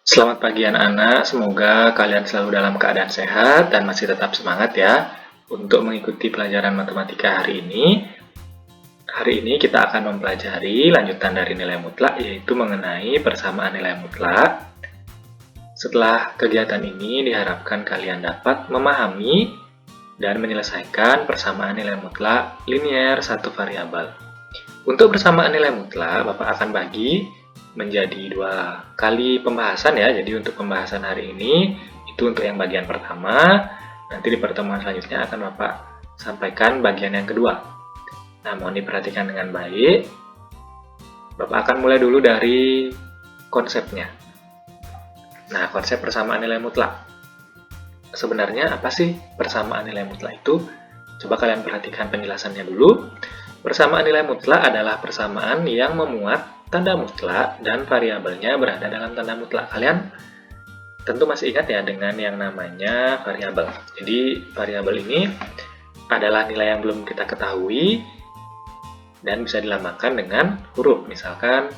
Selamat pagi anak-anak, semoga kalian selalu dalam keadaan sehat dan masih tetap semangat ya untuk mengikuti pelajaran matematika hari ini. Hari ini kita akan mempelajari lanjutan dari nilai mutlak, yaitu mengenai persamaan nilai mutlak. Setelah kegiatan ini diharapkan kalian dapat memahami dan menyelesaikan persamaan nilai mutlak linier satu variabel. Untuk persamaan nilai mutlak, Bapak akan bagi menjadi 2 kali pembahasan ya. Jadi untuk pembahasan hari ini itu untuk yang bagian pertama. Nanti di pertemuan selanjutnya akan Bapak sampaikan bagian yang kedua. Nah, mohon diperhatikan dengan baik. Bapak akan mulai dulu dari konsepnya. Nah, konsep persamaan nilai mutlak. Sebenarnya apa sih persamaan nilai mutlak itu? Coba kalian perhatikan penjelasannya dulu. Persamaan nilai mutlak adalah persamaan yang memuat tanda mutlak dan variabelnya berada dalam tanda mutlak. Kalian tentu masih ingat ya dengan yang namanya variabel. Jadi variabel ini adalah nilai yang belum kita ketahui dan bisa dilambangkan dengan huruf, misalkan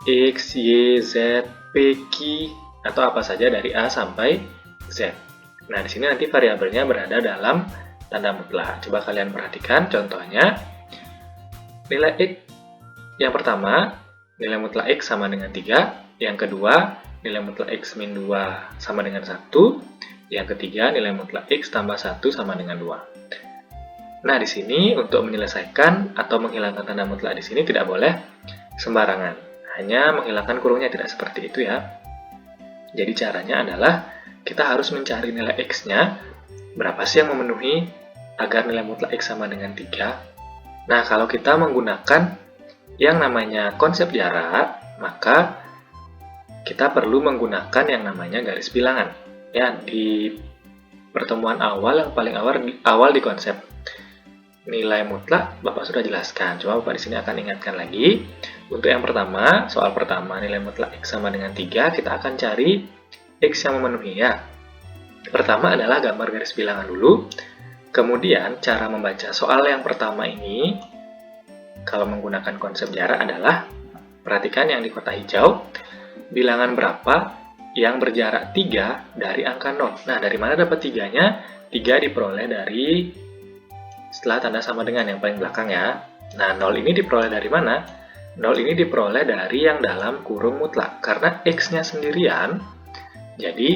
X, Y, Z, P, Q, atau apa saja dari A sampai Z. Nah, di sini nanti variabelnya berada dalam tanda mutlak. Coba kalian perhatikan contohnya. Nilai X yang pertama, nilai mutlak X sama dengan 3. Yang kedua, nilai mutlak X min 2 sama dengan 1. Yang ketiga, nilai mutlak X tambah 1 sama dengan 2. Nah, di sini untuk menyelesaikan atau menghilangkan tanda mutlak di sini tidak boleh sembarangan. Hanya menghilangkan kurungnya, tidak seperti itu ya. Jadi caranya adalah kita harus mencari nilai X-nya. Berapa sih yang memenuhi agar nilai mutlak X sama dengan 3? Nah, kalau kita menggunakan yang namanya konsep jarak, maka kita perlu menggunakan yang namanya garis bilangan. Ya, di pertemuan awal yang paling awal di konsep nilai mutlak Bapak sudah jelaskan. Cuma Bapak di sini akan ingatkan lagi. Untuk yang pertama, soal pertama nilai mutlak X sama dengan 3, kita akan cari X yang memenuhi ya. Pertama adalah gambar garis bilangan dulu. Kemudian cara membaca soal yang pertama ini kalau menggunakan konsep jarak adalah, perhatikan yang di kotak hijau, bilangan berapa yang berjarak 3 dari angka 0. Nah, dari mana dapat 3-nya? 3 diperoleh dari setelah tanda sama dengan yang paling belakang ya. Nah, 0 ini diperoleh dari mana? 0 ini diperoleh dari yang dalam kurung mutlak. Karena X-nya sendirian, jadi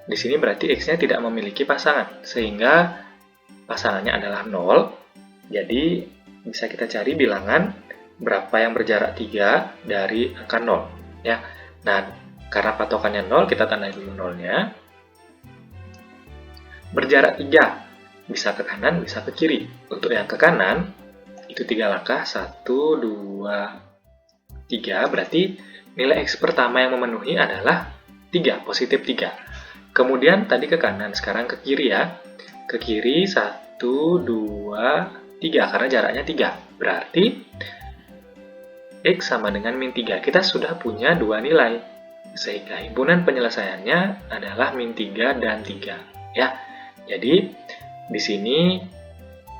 di sini berarti X-nya tidak memiliki pasangan, sehingga pasangannya adalah 0. Jadi bisa kita cari bilangan berapa yang berjarak 3 dari angka 0 ya. Nah, karena patokannya 0, kita tandai dulu 0-nya. Berjarak 3, bisa ke kanan, bisa ke kiri. Untuk yang ke kanan, itu 3 langkah, 1, 2, 3, berarti nilai X pertama yang memenuhi adalah 3, positif 3. Kemudian tadi ke kanan, sekarang ke kiri ya. Ke kiri, 1, 2, 3, karena jaraknya 3. Berarti X sama dengan min 3. Kita sudah punya 2 nilai. Sehingga himpunan penyelesaiannya adalah min 3 dan 3. Ya. Jadi, di sini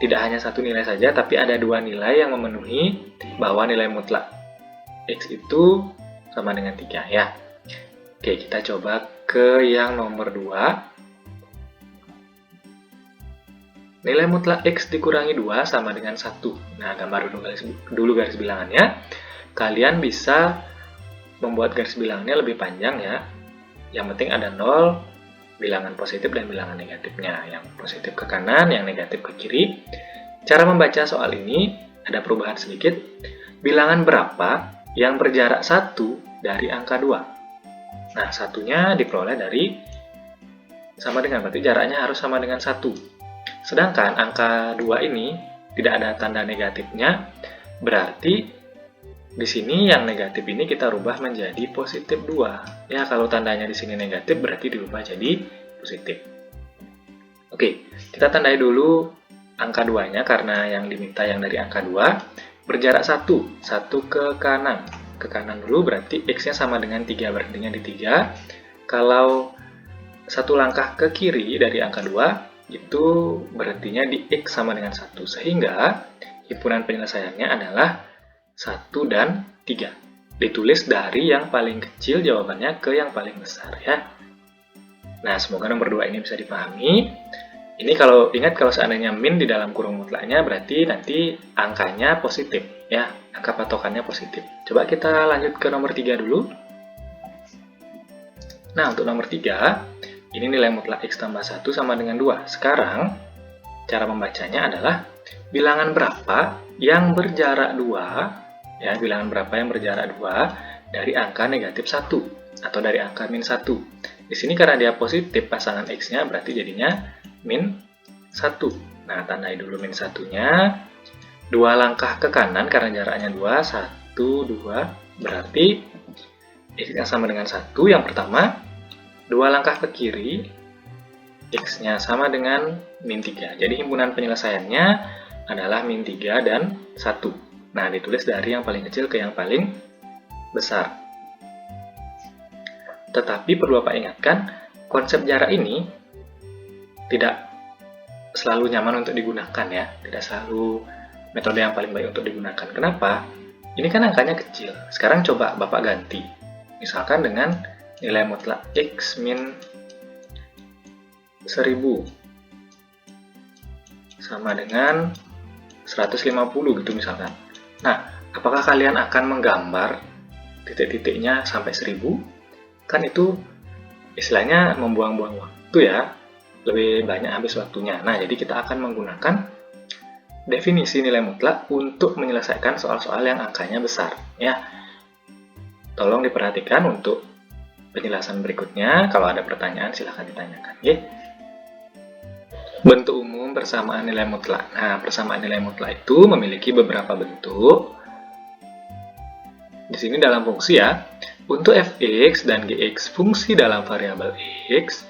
tidak hanya satu nilai saja, tapi ada 2 nilai yang memenuhi bahwa nilai mutlak X itu sama dengan 3. Ya. Oke, kita coba ke yang nomor 2. Nilai mutlak X dikurangi 2 sama dengan 1. Nah, gambar dulu garis bilangannya. Kalian bisa membuat garis bilangannya lebih panjang ya. Yang penting ada 0, bilangan positif dan bilangan negatifnya. Yang positif ke kanan, yang negatif ke kiri. Cara membaca soal ini ada perubahan sedikit. Bilangan berapa yang berjarak 1 dari angka 2? Nah, satunya diperoleh dari sama dengan, berarti jaraknya harus sama dengan 1. Sedangkan angka 2 ini tidak ada tanda negatifnya, berarti di sini yang negatif ini kita rubah menjadi positif 2. Ya, kalau tandanya di sini negatif berarti dirubah jadi positif. Oke, kita tandai dulu angka 2-nya karena yang diminta yang dari angka 2. Berjarak 1, 1 ke kanan. Ke kanan dulu berarti X-nya sama dengan 3, berarti di 3. Kalau 1 langkah ke kiri dari angka 2, itu berhentinya di X sama dengan 1, sehingga himpunan penyelesaiannya adalah 1 dan 3. ditulis dari yang paling kecil jawabannya ke yang paling besar ya. Nah, semoga nomor 2 ini bisa dipahami. Ini kalau ingat, kalau seandainya min di dalam kurung mutlaknya berarti nanti angkanya positif ya, angka patokannya positif. Coba kita lanjut ke nomor 3 dulu. Nah, untuk nomor 3, ini nilai mutlak X tambah 1 sama dengan 2. Sekarang, cara membacanya adalah bilangan berapa yang berjarak 2, ya, bilangan berapa yang berjarak 2 dari angka negatif 1 atau dari angka min 1. Di sini karena dia positif pasangan X-nya berarti jadinya min 1. Nah, tandai dulu min 1-nya. 2 langkah ke kanan karena jaraknya 2, 1, 2, berarti X-nya sama dengan 1 yang pertama. 2 langkah ke kiri, X-nya sama dengan min 3. Jadi himpunan penyelesaiannya adalah min 3 dan 1. Nah, ditulis dari yang paling kecil ke yang paling besar. Tetapi perlu Bapak ingatkan, konsep jarak ini tidak selalu nyaman untuk digunakan ya. Tidak selalu metode yang paling baik untuk digunakan. Kenapa? Ini kan angkanya kecil. Sekarang coba Bapak ganti. Misalkan dengan nilai mutlak X min 1000 sama dengan 150 gitu misalkan. Nah, apakah kalian akan menggambar titik-titiknya sampai 1000? Kan itu istilahnya membuang-buang waktu ya, lebih banyak habis waktunya. Nah, jadi kita akan menggunakan definisi nilai mutlak untuk menyelesaikan soal-soal yang angkanya besar ya. Tolong diperhatikan untuk penjelasan berikutnya. Kalau ada pertanyaan silahkan ditanyakan ya. Bentuk umum persamaan nilai mutlak. Nah, persamaan nilai mutlak itu memiliki beberapa bentuk. Di sini dalam fungsi ya. Untuk fx dan gx fungsi dalam variabel x,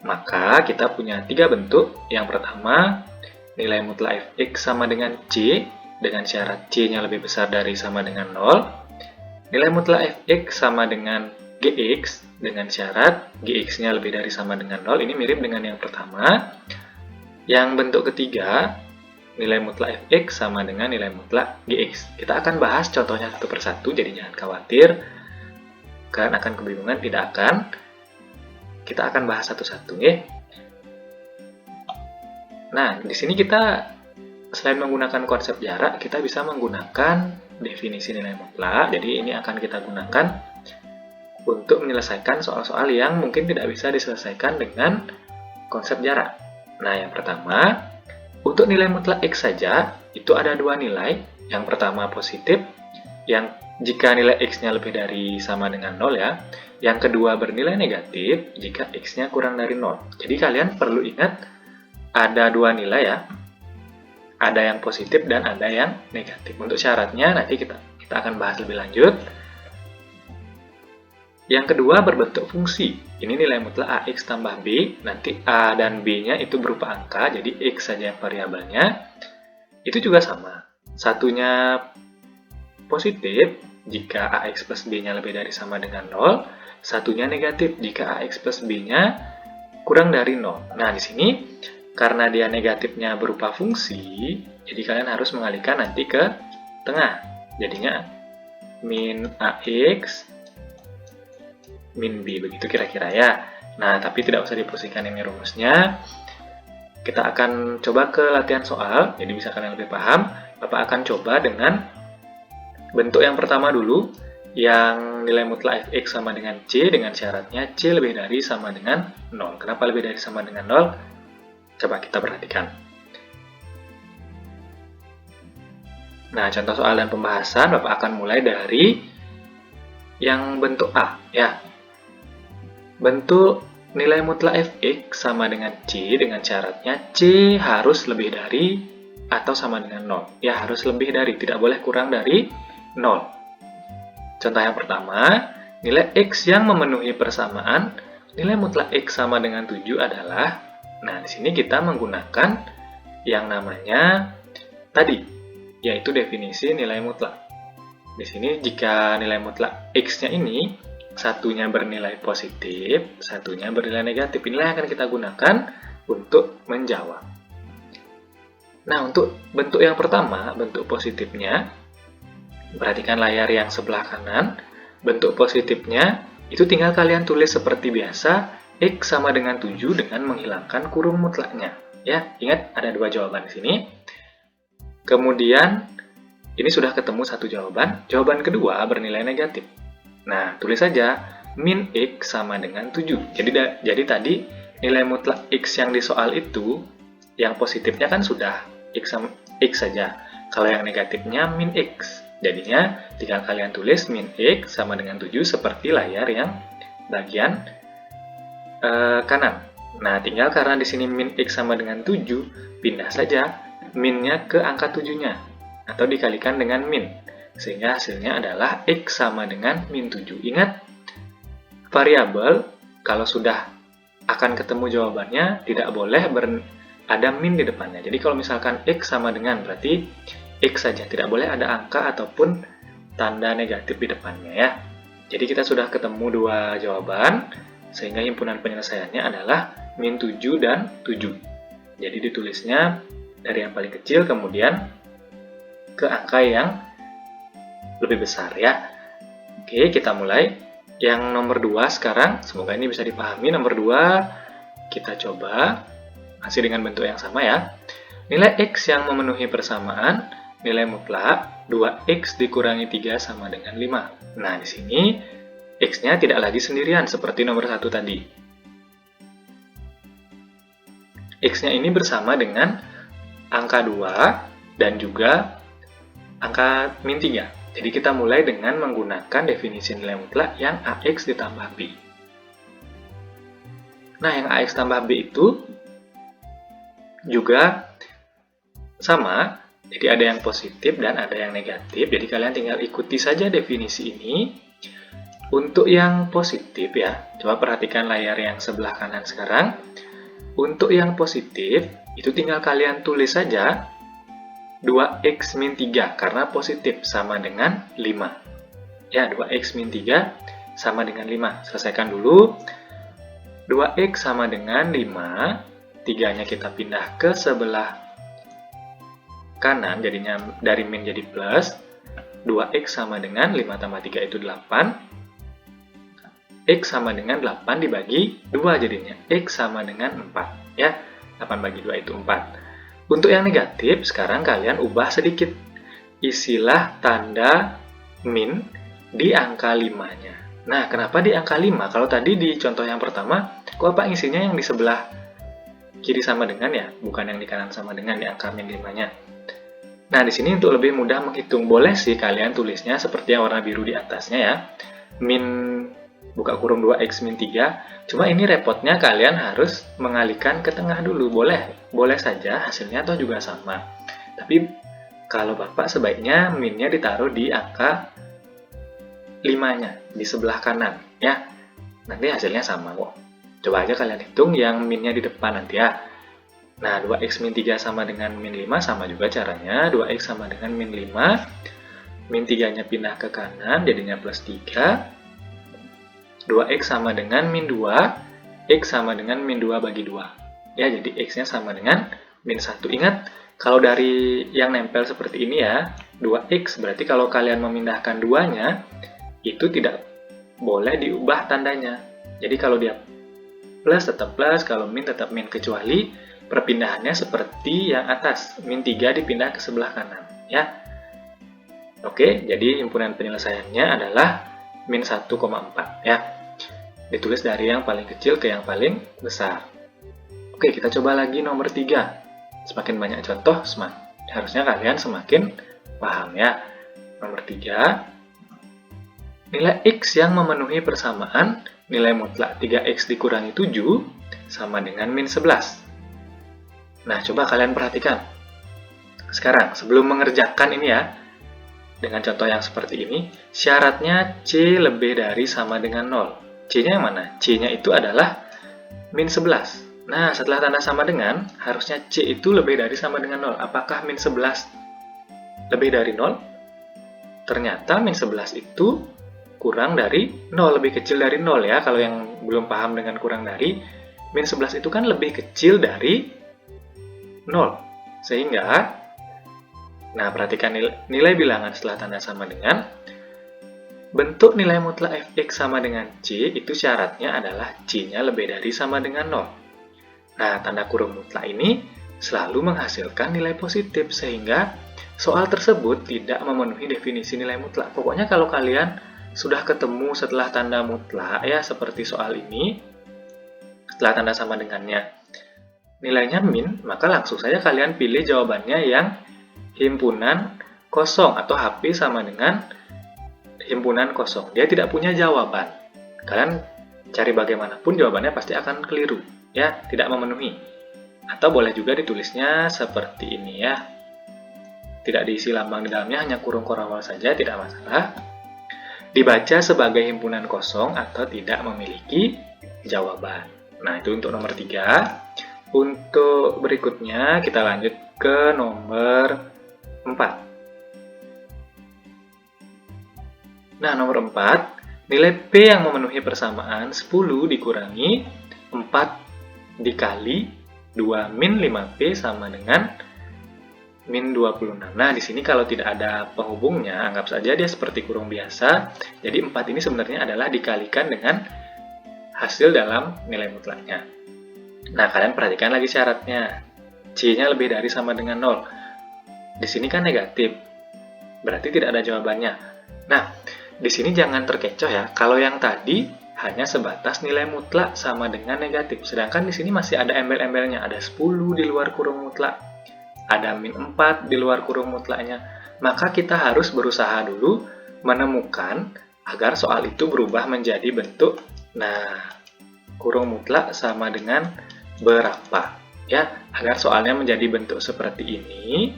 maka kita punya 3 bentuk. Yang pertama, nilai mutlak fx sama dengan c, dengan syarat c-nya lebih besar dari sama dengan 0. Nilai mutlak fx sama dengan gx, dengan syarat gx-nya lebih dari sama dengan 0. Ini mirip dengan yang pertama. Yang bentuk ketiga, nilai mutlak fx sama dengan nilai mutlak gx. Kita akan bahas contohnya satu persatu, jadi jangan khawatir. Kalian akan kebingungan, tidak akan. Kita akan bahas satu-satu ya. Nah, di sini kita selain menggunakan konsep jarak, kita bisa menggunakan definisi nilai mutlak. Jadi ini akan kita gunakan untuk menyelesaikan soal-soal yang mungkin tidak bisa diselesaikan dengan konsep jarak. Nah, yang pertama, untuk nilai mutlak X saja, itu ada 2 nilai. Yang pertama positif, yang jika nilai X-nya lebih dari sama dengan 0 ya. Yang kedua bernilai negatif jika X-nya kurang dari 0. Jadi kalian perlu ingat ada 2 nilai ya. Ada yang positif dan ada yang negatif. Untuk syaratnya nanti kita akan bahas lebih lanjut. Yang kedua berbentuk fungsi. Ini nilai mutlak AX tambah B. Nanti A dan B-nya itu berupa angka. Jadi X saja yang variabelnya. Itu juga sama. Satunya positif jika AX plus B-nya lebih dari sama dengan 0, satunya negatif jika AX plus B-nya kurang dari 0. Nah, di sini karena dia negatifnya berupa fungsi, jadi kalian harus mengalihkan nanti ke tengah. Jadinya min AX min B, begitu kira-kira ya. Nah, tapi tidak usah dipusingkan ini rumusnya. Kita akan coba ke latihan soal, jadi bisa kalian lebih paham. Bapak akan coba dengan bentuk yang pertama dulu, yang nilai mutlak fx sama dengan c, dengan syaratnya c lebih dari sama dengan 0. Kenapa lebih dari sama dengan 0? Coba kita perhatikan. Nah, contoh soal dan pembahasan, Bapak akan mulai dari yang bentuk A, ya. Bentuk nilai mutlak fx sama dengan c, dengan syaratnya c harus lebih dari atau sama dengan 0. Ya, harus lebih dari, tidak boleh kurang dari 0. Contoh yang pertama, nilai X yang memenuhi persamaan nilai mutlak X sama dengan 7 adalah, nah di sini kita menggunakan yang namanya tadi, yaitu definisi nilai mutlak. Di sini jika nilai mutlak X-nya ini, satunya bernilai positif, satunya bernilai negatif. Inilah yang akan kita gunakan untuk menjawab. Nah, untuk bentuk yang pertama, bentuk positifnya, perhatikan layar yang sebelah kanan. bentuk positifnya itu tinggal kalian tulis seperti biasa, X sama dengan 7 dengan menghilangkan kurung mutlaknya. Ya, ingat ada dua jawaban di sini. Kemudian, ini sudah ketemu satu jawaban. Jawaban kedua bernilai negatif. Nah, tulis saja min X sama dengan 7. Jadi tadi nilai mutlak X yang di soal itu, yang positifnya kan sudah X saja. Kalau yang negatifnya min X. Jadinya, tinggal kalian tulis min X sama dengan 7 seperti layar yang bagian kanan. Nah, tinggal karena di sini min X sama dengan 7, pindah saja minnya ke angka 7-nya. Atau dikalikan dengan min. Sehingga hasilnya adalah X sama dengan min 7. Ingat, variabel kalau sudah akan ketemu jawabannya, tidak boleh ada min di depannya. Jadi kalau misalkan X sama dengan, berarti X saja, tidak boleh ada angka ataupun tanda negatif di depannya ya. Jadi kita sudah ketemu dua jawaban, sehingga himpunan penyelesaiannya adalah min 7 dan 7. Jadi ditulisnya dari yang paling kecil kemudian ke angka yang lebih besar ya. Oke, kita mulai. Yang nomor 2 sekarang, semoga ini bisa dipahami. Nomor 2, kita coba masih dengan bentuk yang sama ya. Nilai X yang memenuhi persamaan, nilai mutlak 2X dikurangi 3 sama dengan 5. Nah, di sini X-nya tidak lagi sendirian seperti nomor 1 tadi. X-nya ini bersama dengan angka 2 dan juga angka min 3. Jadi kita mulai dengan menggunakan definisi nilai mutlak yang AX ditambah B. Nah, yang AX tambah B itu juga sama, jadi ada yang positif dan ada yang negatif. Jadi kalian tinggal ikuti saja definisi ini. Untuk yang positif ya, coba perhatikan layar yang sebelah kanan sekarang. Untuk yang positif, itu tinggal kalian tulis saja 2X min 3, karena positif sama dengan 5. Ya, 2X min 3 sama dengan 5. Selesaikan dulu. 2X sama dengan 5, 3-nya kita pindah ke sebelah kanan, jadinya dari min jadi plus. 2X sama dengan 5 tambah 3 itu 8. X sama dengan 8 dibagi 2 jadinya. X sama dengan 4. Ya, 8 bagi 2 itu 4. Untuk yang negatif, sekarang kalian ubah sedikit. Isilah tanda min di angka 5-nya. Nah, kenapa di angka 5? Kalau tadi di contoh yang pertama, kok Bapak ngisinya yang di sebelah kiri sama dengan ya? Bukan yang di kanan sama dengan di angka min 5-nya. Nah, di sini untuk lebih mudah menghitung, boleh sih kalian tulisnya seperti yang warna biru di atasnya ya. Min buka kurung 2X min 3, cuma ini repotnya kalian harus mengalihkan ke tengah dulu. Boleh saja hasilnya atau juga sama. Tapi kalau Bapak sebaiknya minnya ditaruh di angka 5-nya, di sebelah kanan ya. Nanti hasilnya sama kok. Coba aja kalian hitung yang minnya di depan nanti ya. Nah, 2X min 3 sama dengan min 5 sama juga caranya. 2X sama dengan min 5, min 3-nya pindah ke kanan jadinya plus 3. 2X sama dengan min 2, X sama dengan min 2 bagi 2. Ya, jadi X-nya sama dengan min 1. Ingat, kalau dari yang nempel seperti ini ya, 2X, berarti kalau kalian memindahkan 2-nya, itu tidak boleh diubah tandanya. Jadi kalau dia plus tetap plus, kalau min tetap min, kecuali perpindahannya seperti yang atas, min 3 dipindah ke sebelah kanan. Ya. Oke, jadi himpunan penyelesaiannya adalah min 1,4 ya. Ditulis dari yang paling kecil ke yang paling besar. Oke, kita coba lagi nomor 3. Semakin banyak contoh, harusnya kalian semakin paham ya. Nomor 3, nilai X yang memenuhi persamaan nilai mutlak 3X dikurangi 7 sama dengan min 11. Nah, coba kalian perhatikan. Sekarang, sebelum mengerjakan ini ya, dengan contoh yang seperti ini, syaratnya C lebih dari sama dengan 0. C-nya yang mana? C-nya itu adalah min 11. Nah, setelah tanda sama dengan, harusnya C itu lebih dari sama dengan 0. Apakah min 11 lebih dari 0? Ternyata min 11 itu kurang dari 0, lebih kecil dari 0 ya. Kalau yang belum paham dengan kurang dari, min 11 itu kan lebih kecil dari 0. Sehingga, nah perhatikan nilai bilangan setelah tanda sama dengan, bentuk nilai mutlak fx sama dengan C itu syaratnya adalah C-nya lebih dari sama dengan 0. Nah, tanda kurung mutlak ini selalu menghasilkan nilai positif, sehingga soal tersebut tidak memenuhi definisi nilai mutlak. Pokoknya kalau kalian sudah ketemu setelah tanda mutlak, ya seperti soal ini, setelah tanda sama dengannya, nilainya min, maka langsung saja kalian pilih jawabannya yang himpunan kosong atau HP sama dengan himpunan kosong. Dia tidak punya jawaban. Kalian cari bagaimanapun jawabannya pasti akan keliru, ya, tidak memenuhi. Atau boleh juga ditulisnya seperti ini ya. Tidak diisi lambang di dalamnya, hanya kurung korawal saja, tidak masalah. Dibaca sebagai himpunan kosong atau tidak memiliki jawaban. Nah, itu untuk nomor 3. Untuk berikutnya kita lanjut ke nomor 4. Nah, nomor 4, nilai P yang memenuhi persamaan 10 dikurangi 4 dikali 2 min 5P sama dengan min 26. Nah, di sini kalau tidak ada penghubungnya, anggap saja dia seperti kurung biasa. Jadi 4 ini sebenarnya adalah dikalikan dengan hasil dalam nilai mutlaknya. Nah, kalian perhatikan lagi syaratnya. C-nya lebih dari sama dengan 0. Di sini kan negatif, berarti tidak ada jawabannya. Nah, di sini jangan terkecoh ya, kalau yang tadi hanya sebatas nilai mutlak sama dengan negatif. Sedangkan di sini masih ada embel-embelnya, ada 10 di luar kurung mutlak, ada min 4 di luar kurung mutlaknya. Maka kita harus berusaha dulu menemukan agar soal itu berubah menjadi bentuk, nah, kurung mutlak sama dengan berapa. Ya, agar soalnya menjadi bentuk seperti ini,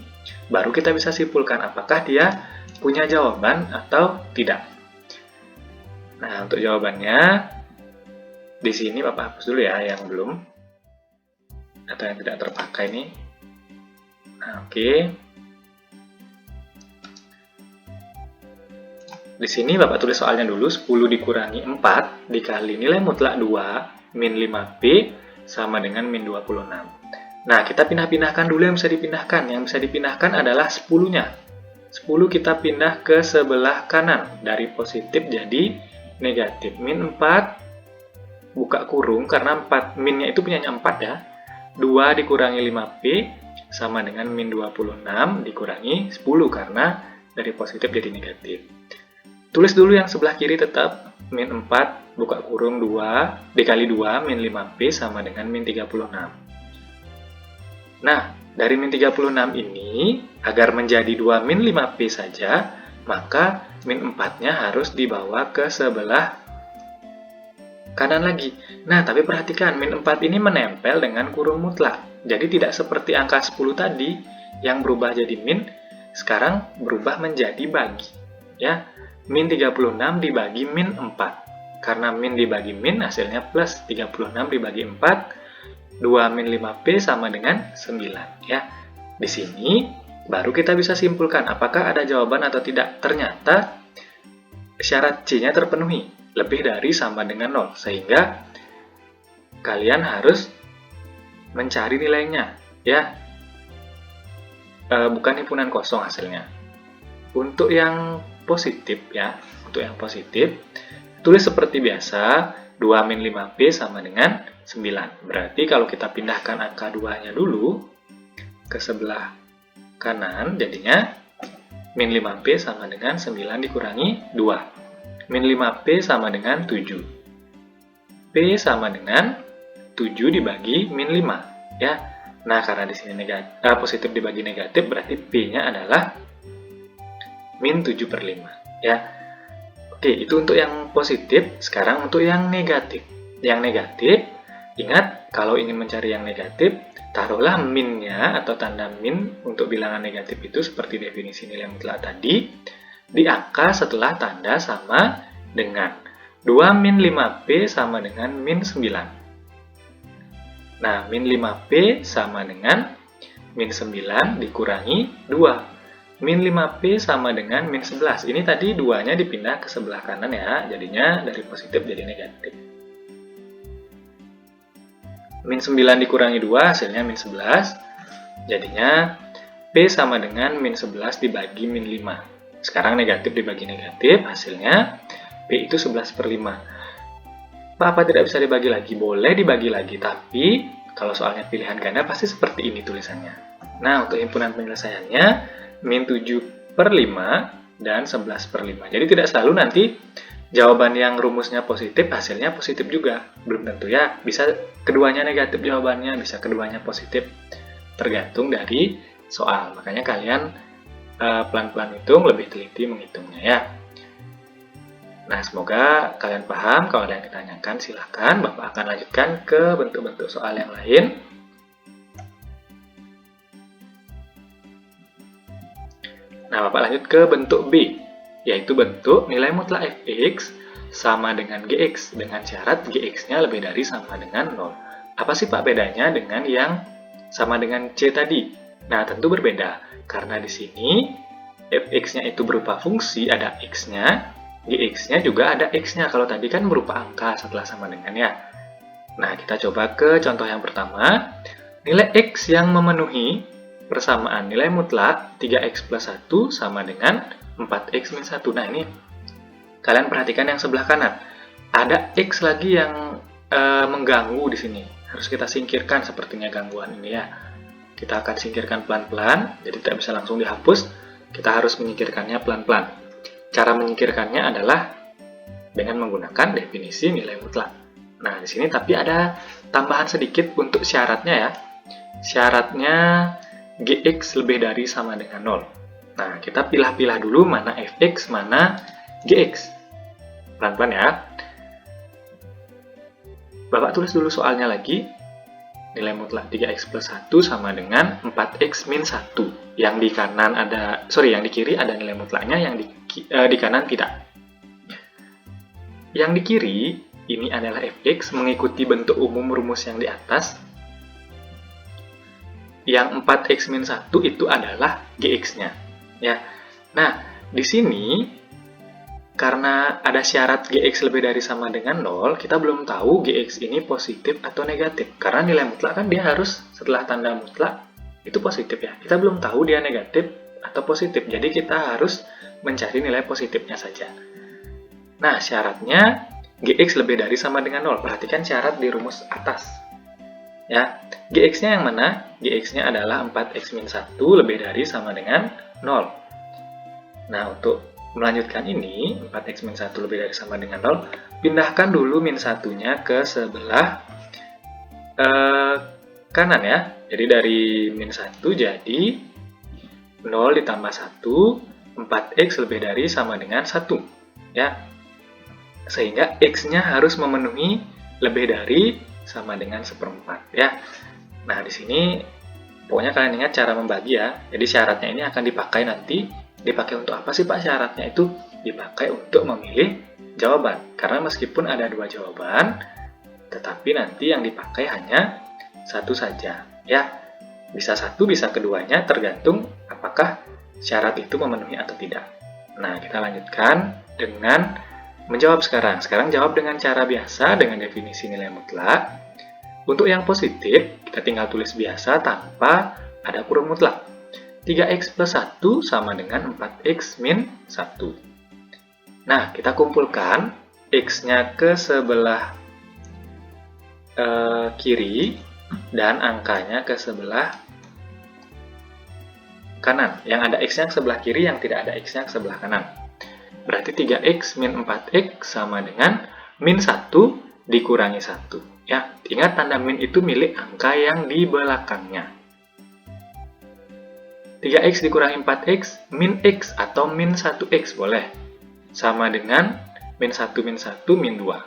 baru kita bisa simpulkan apakah dia punya jawaban atau tidak. Nah, untuk jawabannya di sini Bapak hapus dulu ya yang belum atau yang tidak terpakai nih. Nah, oke. Di sini Bapak tulis soalnya dulu, 10 dikurangi 4 dikali nilai mutlak 2 min 5P sama dengan min 26. Nah, kita pindah-pindahkan dulu yang bisa dipindahkan. Yang bisa dipindahkan adalah 10-nya. 10 kita pindah ke sebelah kanan, dari positif jadi negatif. Min 4, buka kurung, karena 4, minnya itu punyanya 4 ya. 2 dikurangi 5P sama dengan min 26 dikurangi 10, karena dari positif jadi negatif. Tulis dulu yang sebelah kiri tetap, min 4, buka kurung 2, dikali 2, min 5P sama dengan min 36. Nah, dari min 36 ini, agar menjadi 2 min 5P saja, maka min 4-nya harus dibawa ke sebelah kanan lagi. Nah, tapi perhatikan, min 4 ini menempel dengan kurung mutlak. Jadi tidak seperti angka 10 tadi, yang berubah jadi min, sekarang berubah menjadi bagi. Ya, min 36 dibagi min 4. Karena min dibagi min, hasilnya plus 36 dibagi 4, 2 min 5P sama dengan 9. Ya, di sini baru kita bisa simpulkan apakah ada jawaban atau tidak. Ternyata syarat C-nya terpenuhi, lebih dari sama dengan 0. Sehingga kalian harus mencari nilainya. Ya, bukan himpunan kosong hasilnya. Untuk yang positif ya, untuk yang positif, tulis seperti biasa, 2 min 5P sama dengan 9. Berarti kalau kita pindahkan angka 2-nya dulu ke sebelah kanan, jadinya min 5P sama dengan 9 dikurangi 2. Min 5P sama dengan 7. P sama dengan 7 dibagi min 5. Ya. Nah, karena di sini positif dibagi negatif, berarti P-nya adalah min 7/5. Ya. Oke, itu untuk yang positif. Sekarang untuk yang negatif. Yang negatif, ingat kalau ingin mencari yang negatif, taruhlah min-nya atau tanda min untuk bilangan negatif itu seperti definisi nilai mutlak tadi, di angka setelah tanda sama dengan 2 min 5P sama dengan min 9. Nah, min 5P sama dengan min 9 dikurangi 2. Min 5P sama dengan min 11. Ini tadi 2-nya dipindah ke sebelah kanan ya, jadinya dari positif jadi negatif. Min 9 dikurangi 2 hasilnya min 11. Jadinya P sama dengan min 11 dibagi min 5. Sekarang negatif dibagi negatif, hasilnya B itu 11/5. Apa tidak bisa dibagi lagi? Boleh dibagi lagi, tapi kalau soalnya pilihan ganda pasti seperti ini tulisannya. Nah, untuk himpunan penyelesaiannya, min 7/5 dan 11/5. Jadi tidak selalu nanti jawaban yang rumusnya positif, hasilnya positif juga. Belum tentu ya, bisa keduanya negatif jawabannya, bisa keduanya positif. Tergantung dari soal. Makanya kalian pelan-pelan hitung, lebih teliti menghitungnya ya. Nah, semoga kalian paham. Kalau ada yang ditanyakan, silahkan. Bapak akan lanjutkan ke bentuk-bentuk soal yang lain. Nah, Bapak lanjut ke bentuk B, yaitu bentuk nilai mutlak fx sama dengan gx, dengan syarat gx-nya lebih dari sama dengan 0. Apa sih Pak bedanya dengan yang sama dengan C tadi? Nah, tentu berbeda, karena di sini fx-nya itu berupa fungsi, ada x-nya, gx-nya juga ada x-nya. Kalau tadi kan berupa angka setelah sama dengan ya. Nah, kita coba ke contoh yang pertama. Nilai x yang memenuhi persamaan nilai mutlak 3x plus 1 sama dengan 4x min 1. Nah, ini kalian perhatikan yang sebelah kanan. Ada x lagi yang mengganggu di sini. Harus kita singkirkan sepertinya gangguan ini ya. Kita akan singkirkan pelan-pelan, jadi tidak bisa langsung dihapus. Kita harus menyingkirkannya pelan-pelan. Cara menyingkirkannya adalah dengan menggunakan definisi nilai mutlak. Nah, di sini tapi ada tambahan sedikit untuk syaratnya ya. Syaratnya gx lebih dari sama dengan 0. Nah, kita pilah-pilah dulu mana fx, mana gx. Pelan-pelan ya. Bapak tulis dulu soalnya lagi. Nilai mutlak 3x plus 1 sama dengan 4x min 1. Yang di kanan ada, yang di kiri ada nilai mutlaknya, yang di kanan tidak. Yang di kiri, ini adalah fx mengikuti bentuk umum rumus yang di atas. Yang 4x min 1 itu adalah gx-nya. Ya. Nah, di sini karena ada syarat gx lebih dari sama dengan 0, kita belum tahu gx ini positif atau negatif. Karena nilai mutlak kan dia harus setelah tanda mutlak itu positif ya. Kita belum tahu dia negatif atau positif. Jadi kita harus mencari nilai positifnya saja. Nah, syaratnya gx lebih dari sama dengan 0. Perhatikan syarat di rumus atas. Ya, gx-nya yang mana? Gx-nya adalah 4x min 1 lebih dari sama dengan 0. Nah, untuk melanjutkan ini, 4x min 1 lebih dari sama dengan 0, pindahkan dulu min 1-nya ke sebelah kanan ya. Jadi dari min 1 jadi 0 ditambah 1, 4x lebih dari sama dengan 1. Ya. Sehingga x-nya harus memenuhi lebih dari sama dengan 1/4 ya. Nah, di sini pokoknya kalian ingat cara membagi ya. Jadi syaratnya ini akan dipakai nanti. Dipakai untuk apa sih Pak syaratnya? Itu dipakai untuk memilih jawaban. Karena meskipun ada dua jawaban, tetapi nanti yang dipakai hanya satu saja ya. Bisa satu, bisa keduanya, tergantung apakah syarat itu memenuhi atau tidak. Nah, kita lanjutkan dengan menjawab sekarang. Sekarang jawab dengan cara biasa, dengan definisi nilai mutlak. Untuk yang positif, kita tinggal tulis biasa tanpa ada kurung mutlak. 3x plus 1 sama dengan 4x min 1. Nah, kita kumpulkan x-nya ke sebelah kiri dan angkanya ke sebelah kanan. Yang ada x-nya ke sebelah kiri, yang tidak ada x-nya ke sebelah kanan. Berarti 3x min 4x sama dengan min 1 dikurangi 1. Ya, ingat tanda min itu milik angka yang di belakangnya. 3x dikurangi 4x min x atau min 1x boleh. Sama dengan min 1 min 1 min 2.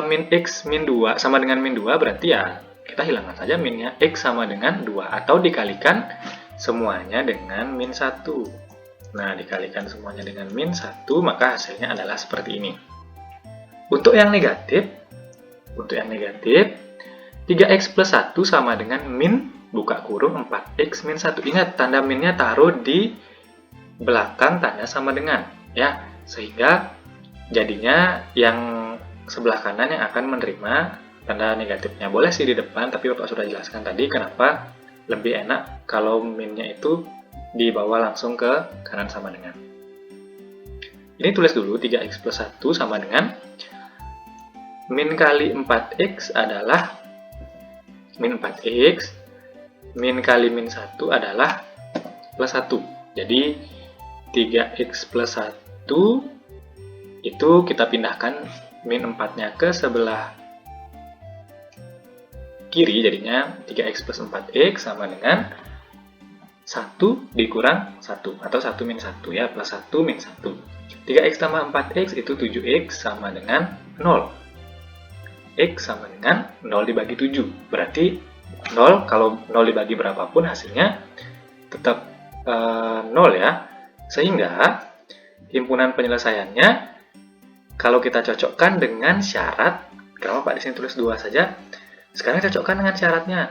Min x min 2 sama dengan min 2 berarti ya kita hilangkan saja minnya. X sama dengan 2 atau dikalikan semuanya dengan min 1. Nah, dikalikan semuanya dengan min 1 maka hasilnya adalah seperti ini. Untuk yang negatif 3x plus 1 sama dengan min buka kurung 4x min 1. Ingat, tanda minnya taruh di belakang tanda sama dengan ya, sehingga jadinya yang sebelah kanan yang akan menerima tanda negatifnya. Boleh sih di depan, tapi Bapak sudah jelaskan tadi kenapa lebih enak kalau minnya itu dibawa langsung ke kanan sama dengan. Ini tulis dulu 3x plus 1 sama dengan min kali 4x adalah min 4x, min kali min 1 adalah plus 1. Jadi 3x plus 1 itu kita pindahkan min 4-nya ke sebelah kiri, jadinya 3x plus 4x sama dengan 1 dikurang 1, atau 1 min 1 ya, plus 1 min 1. 3x tambah 4x itu 7x sama dengan 0. X sama dengan 0 dibagi 7. Berarti 0, kalau 0 dibagi berapapun hasilnya tetap 0 ya. Sehingga himpunan penyelesaiannya, kalau kita cocokkan dengan syarat, kenapa Pak di sini tulis 2 saja? Sekarang cocokkan dengan syaratnya.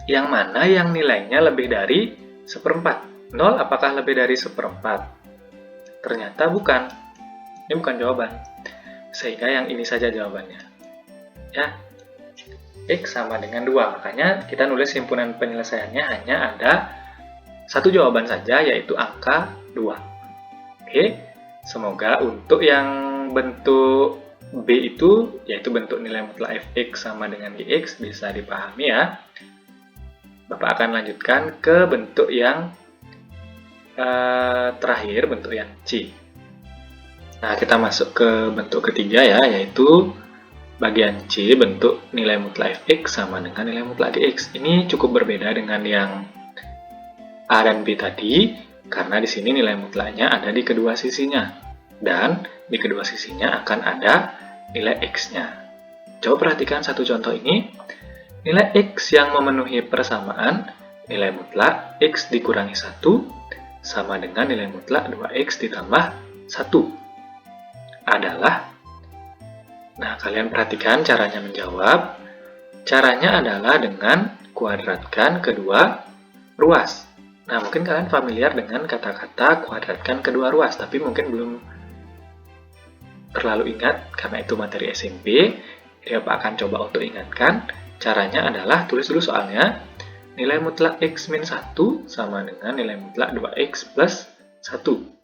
Yang mana yang nilainya lebih dari 1/4? 0 apakah lebih dari 1/4? Ternyata bukan. Ini bukan jawaban. Sehingga yang ini saja jawabannya. Ya, X sama dengan 2. Makanya kita nulis himpunan penyelesaiannya hanya ada satu jawaban saja, yaitu angka 2. Oke, semoga untuk yang bentuk B itu, yaitu bentuk nilai mutlak fx sama dengan gx, bisa dipahami ya. Bapak akan lanjutkan ke bentuk yang terakhir, bentuk yang C. Nah, kita masuk ke bentuk ketiga ya, yaitu bagian C, bentuk nilai mutlak fx sama dengan nilai mutlak gx. Ini cukup berbeda dengan yang A dan B tadi, karena di sini nilai mutlaknya ada di kedua sisinya, dan di kedua sisinya akan ada nilai x-nya. Coba perhatikan satu contoh ini. Nilai x yang memenuhi persamaan nilai mutlak x dikurangi 1 sama dengan nilai mutlak 2x ditambah 1 adalah, nah kalian perhatikan caranya menjawab. Caranya adalah dengan kuadratkan kedua ruas. Nah, mungkin kalian familiar dengan kata-kata kuadratkan kedua ruas, tapi mungkin belum terlalu ingat karena itu materi SMP. Jadi Bapak akan coba untuk ingatkan. Caranya adalah tulis dulu soalnya. Nilai mutlak x min 1 sama dengan nilai mutlak 2x plus 1.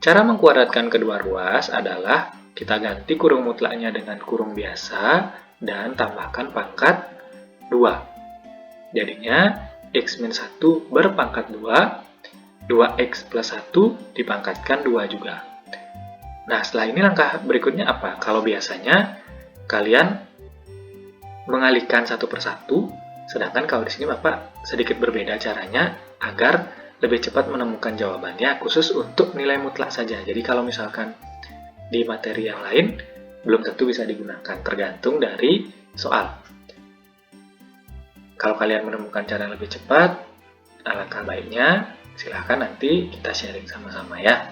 Cara mengkuadratkan kedua ruas adalah kita ganti kurung mutlaknya dengan kurung biasa dan tambahkan pangkat 2. Jadinya x min 1 berpangkat 2, 2x plus 1 dipangkatkan 2 juga. Nah, setelah ini langkah berikutnya apa? Kalau biasanya kalian mengalihkan satu persatu, sedangkan kalau di sini Bapak sedikit berbeda caranya agar lebih cepat menemukan jawabannya khusus untuk nilai mutlak saja. Jadi kalau misalkan di materi yang lain belum tentu bisa digunakan, tergantung dari soal. Kalau kalian menemukan cara yang lebih cepat, alangkah baiknya silahkan nanti kita sharing sama-sama ya.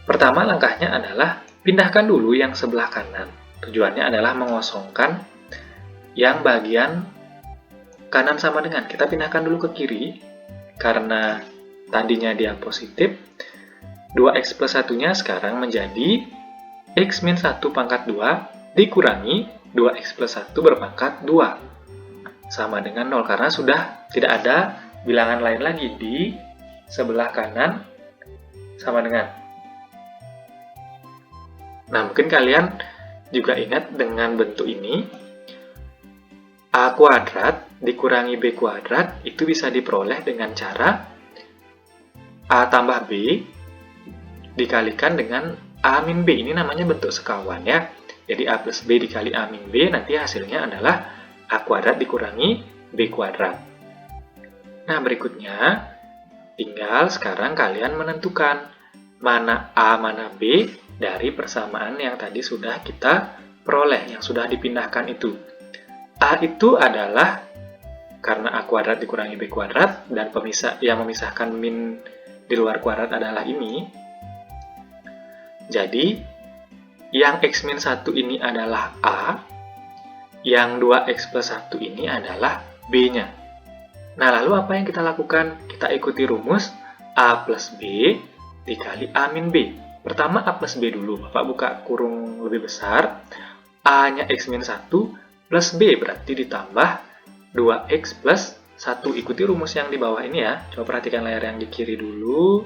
Pertama langkahnya adalah pindahkan dulu yang sebelah kanan. Tujuannya adalah mengosongkan yang bagian kanan sama dengan, kita pindahkan dulu ke kiri, karena tadinya dia positif, 2x plus 1-nya sekarang menjadi x min 1 pangkat 2 dikurangi 2x plus 1 berpangkat 2. Sama dengan 0, karena sudah tidak ada bilangan lain lagi di sebelah kanan sama dengan. Nah, mungkin kalian juga ingat dengan bentuk ini. A kuadrat dikurangi B kuadrat itu bisa diperoleh dengan cara A tambah B dikalikan dengan A min B. Ini namanya bentuk sekawan ya. Jadi A plus B dikali A min B, nanti hasilnya adalah A kuadrat dikurangi B kuadrat. Nah, berikutnya tinggal sekarang kalian menentukan mana A mana B dari persamaan yang tadi sudah kita peroleh, yang sudah dipindahkan itu. A itu adalah karena A kuadrat dikurangi B kuadrat, dan pemisah yang memisahkan min di luar kuadrat adalah ini. Jadi, yang x min 1 ini adalah A, yang 2x plus 1 ini adalah B-nya. Nah, lalu apa yang kita lakukan? Kita ikuti rumus A plus B dikali A min B. Pertama A plus B dulu, Bapak buka kurung lebih besar, A-nya x min 1 plus B berarti ditambah 2x plus 1. Ikuti rumus yang di bawah ini ya. Coba perhatikan layar yang di kiri dulu.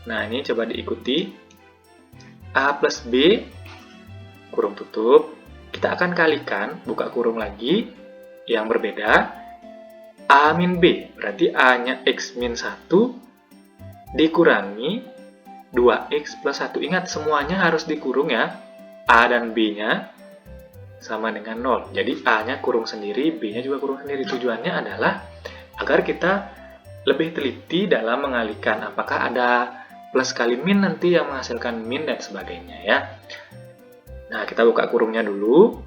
Nah, ini coba diikuti. A plus B, kurung tutup, kita akan kalikan, buka kurung lagi, yang berbeda, A min B, berarti A-nya X min 1, dikurangi 2X plus 1. Ingat, semuanya harus dikurung ya, A dan B-nya sama dengan 0. Jadi A-nya kurung sendiri, B-nya juga kurung sendiri. Tujuannya adalah agar kita lebih teliti dalam mengalihkan apakah ada plus kali min nanti yang menghasilkan min dan sebagainya ya. Nah, kita buka kurungnya dulu.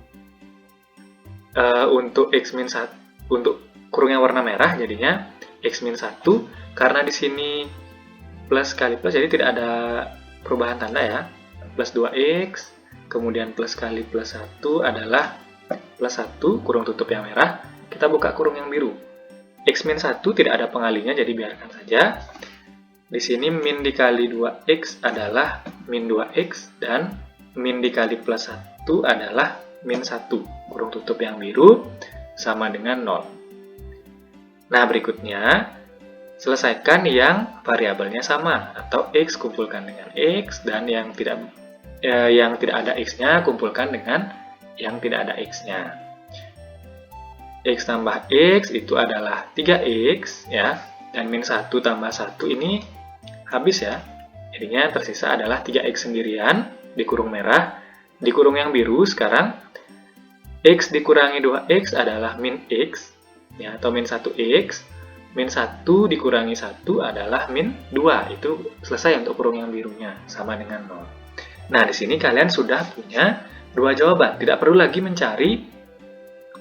Untuk X min 1, untuk kurung yang warna merah jadinya X min 1, karena di sini plus kali plus, jadi tidak ada perubahan tanda ya. Plus 2X, kemudian plus kali plus 1 adalah plus 1, kurung tutup yang merah. Kita buka kurung yang biru. X min 1 tidak ada pengalinya, jadi biarkan saja. Di sini min dikali 2X adalah min 2X, dan min dikali plus 1 adalah min 1. Kurung tutup yang biru sama dengan 0. Nah, berikutnya selesaikan yang variabelnya sama, atau X kumpulkan dengan X, dan yang tidak ada X-nya kumpulkan dengan yang tidak ada X-nya. X tambah X itu adalah 3X ya, dan min 1 tambah 1 ini habis ya, jadinya tersisa adalah 3X sendirian di kurung merah. Di kurung yang biru sekarang X dikurangi 2X adalah min X ya, atau min 1X. Min 1 dikurangi 1 adalah min 2. Itu selesai untuk kurung yang birunya, sama dengan 0. Nah, di sini kalian sudah punya dua jawaban. Tidak perlu lagi mencari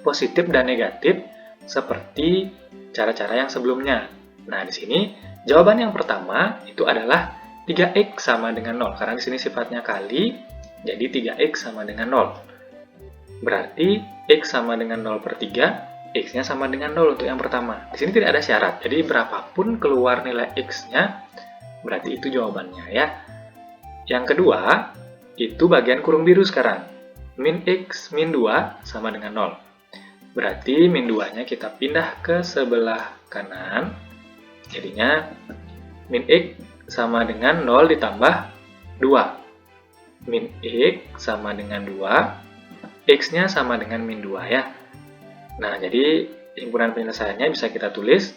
positif dan negatif seperti cara-cara yang sebelumnya. Nah, di sini jawaban yang pertama itu adalah 3X sama dengan 0. Karena di sini sifatnya kali, jadi 3X sama dengan 0. Berarti X sama dengan 0 per 3, X-nya sama dengan 0 untuk yang pertama. Di sini tidak ada syarat, jadi berapapun keluar nilai X-nya, berarti itu jawabannya ya. Yang kedua, itu bagian kurung biru sekarang. Min X min 2 sama dengan 0. Berarti min 2-nya kita pindah ke sebelah kanan. Jadinya min X sama dengan 0 ditambah 2. Min X sama dengan 2, X-nya sama dengan min 2 ya. Nah, jadi himpunan penyelesaiannya bisa kita tulis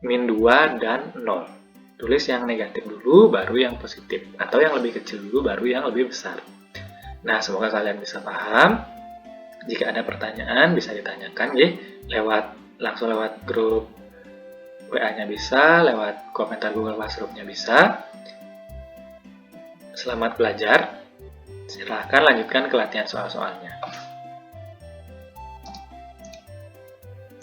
min 2 dan 0. Tulis yang negatif dulu, baru yang positif. Atau yang lebih kecil dulu, baru yang lebih besar. Nah, semoga kalian bisa paham. Jika ada pertanyaan, bisa ditanyakan ya, langsung lewat grup WA-nya bisa, lewat komentar Google Classroom-nya bisa. Selamat belajar. Silahkan lanjutkan ke latihan soal-soalnya.